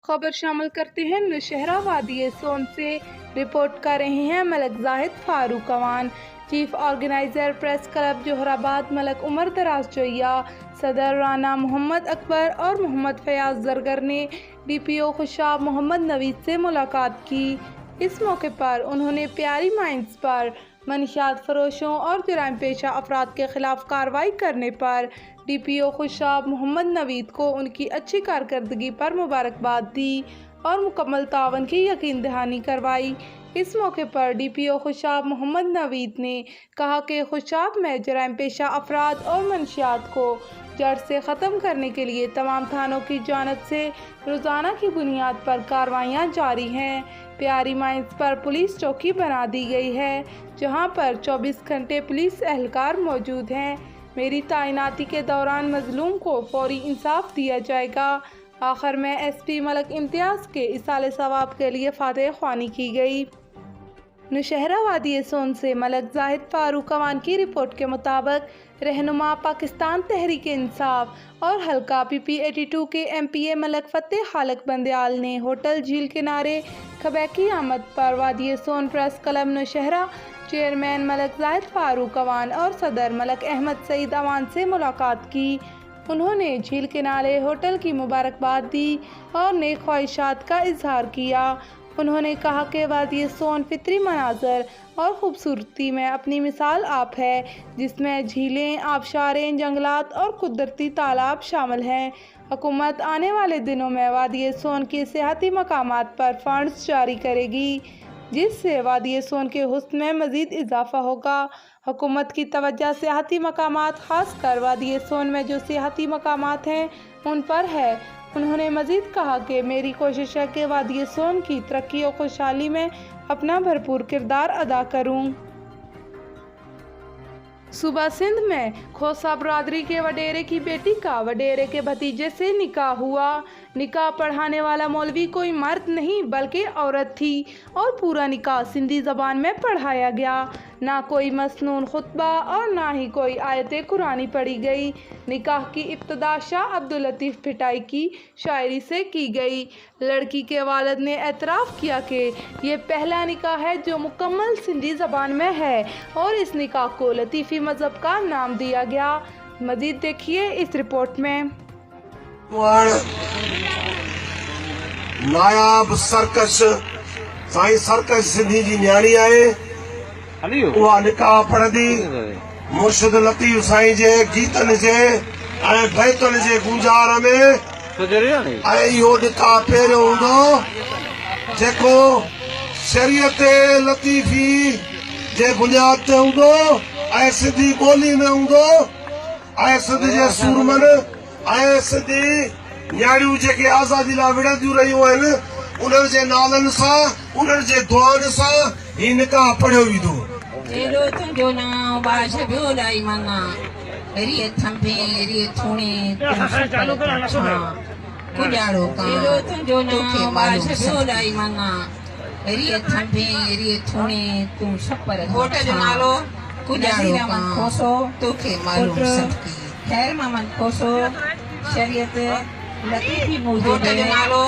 खबर शामिल करते हैं नौशहरा वादी सोन से। रिपोर्ट कर रहे हैं Malik Zahid Farooq Awan. Chief organiser press club Jauharabad Malik Umar Daraz Joiya, सदर राना मोहम्मद अकबर और मोहम्मद फयाज जरगर ने DPO खुशाब मोहम्मद नवीद से मुलाकात की। इस मौके पर उन्होंने प्यारी माइंस पर मनशियात फरोशों और जुराइम पेशा अफराद के खिलाफ कार्रवाई करने पर DPO खुशाब मोहम्मद नवीद को उनकी अच्छी कारकर्दगी पर मुबारकबाद दी और मुकम्मल तावन की यकीन दहानी करवाई। इस मौके पर DPO खुशाब मोहम्मद नवीद ने कहा कि खुशाब में जुराइम पेशा अफराद और मनशियात को जड़ से ख़त्म करने के लिए तमाम थानों की जानिब से रोज़ाना की बुनियाद पर कार्रवाइयाँ जारी हैं। प्यारी माइंस पर पुलिस चौकी बना दी गई है, जहां पर 24 घंटे पुलिस एहलकार मौजूद हैं। मेरी तैनाती के दौरान मजलूम को फौरी इंसाफ दिया जाएगा। आखिर में SP मलक इम्तियाज़ के इसाले सवाब के लिए फातह ख्वानी की गई। नौशहरा वादी सोन से मलक जाहिद फारूक अवान की रिपोर्ट के मुताबिक रहनुमा पाकिस्तान तहरीक इंसाफ और हल्का PP 82 के MPA मलक फतेह खालक बंदयाल ने होटल झील किनारे खबैकी आमद पर वादी Soon press club Nowshera chairman Malik Zahid Farooq Awan और सदर मलक अहमद सईद अवान से मुलाकात की। उन्होंने झील किनारे होटल की मुबारकबाद दी और नेक ख्वाहिशात का इजहार किया। उन्होंने कहा कि वादी सोन फितरी मनाजर और ख़ूबसूरती में अपनी मिसाल आप है, जिसमें झीलें, आबशारें, जंगलात और कुदरती तालाब शामिल हैं। हुकूमत आने वाले दिनों में वादी सोन के सियाहती मकामात पर फंड्स जारी करेगी, जिससे वादी सोन के हुस्न में मज़ीद इजाफा होगा। हुकूमत की तवज्जो सियाहती मकामात, ख़ास कर वादी सोन में जो सियाहती मकामात हैं उन पर है। उन्होंने मज़ीद कहा कि मेरी कोशिश है कि वादी सोन की तरक्की और खुशहाली में अपना भरपूर किरदार अदा करूं। सूबा सिंध में खोसा बरादरी के वडेरे की बेटी का वडेरे के भतीजे से निकाह हुआ। निकाह पढ़ाने वाला मौलवी कोई मर्द नहीं बल्कि औरत थी और पूरा निकाह सिंधी ज़बान में पढ़ाया गया। ना कोई मसनून खुतबा और ना ही कोई आयत कुरानी पढ़ी गई। निकाह की इब्तिदा शाह अब्दुल लतीफ़ भिटाई की शायरी से की गई। लड़की के वालिद ने एतराफ़ किया कि ये पहला निकाह है जो मुकम्मल सिंधी ज़बान में है और इस निकाह को लतीफ़ी मज़हब का नाम दिया गया। मज़ीद देखिए इस रिपोर्ट में। नायाब सरकश साईं सरकश सिंधी जी न्याणी आहे, उहा निकाह पढ़ंदी मुर्शिद लतीफ़ साईं जे गीतनि जे ऐं बैतनि जे गुंजार में। ऐं इहो निकाह पहिरियों हूंदो जेको शरीयत लतीफ़ी जे बुनियाद ते हूंदो ऐं सिंधी ॿोली में हूंदो ऐं सिंध जे सूरमनि ऐं सिंधी न्याणियूं जेके आज़ादी लाइ विढ़ंदियूं रहियूं आहिनि उन्हनि जे नालनि सां, उन्हनि जे दुआनि सां ही निकाह पढ़ियो वेंदो। तुंहिंजो नाम बाज बियोलाई मना री थंबे री थूणे कुजाड़ो का तुंहिंजो नाम बाज बियोलाई मना री थंबे री थूणे तूं छपर घोट जो नालो कुजाड़ो का खोसो तोखे मालूम सबकी खैर मामन खोसो शरीयत लतीफ़ी मौजूद है नालो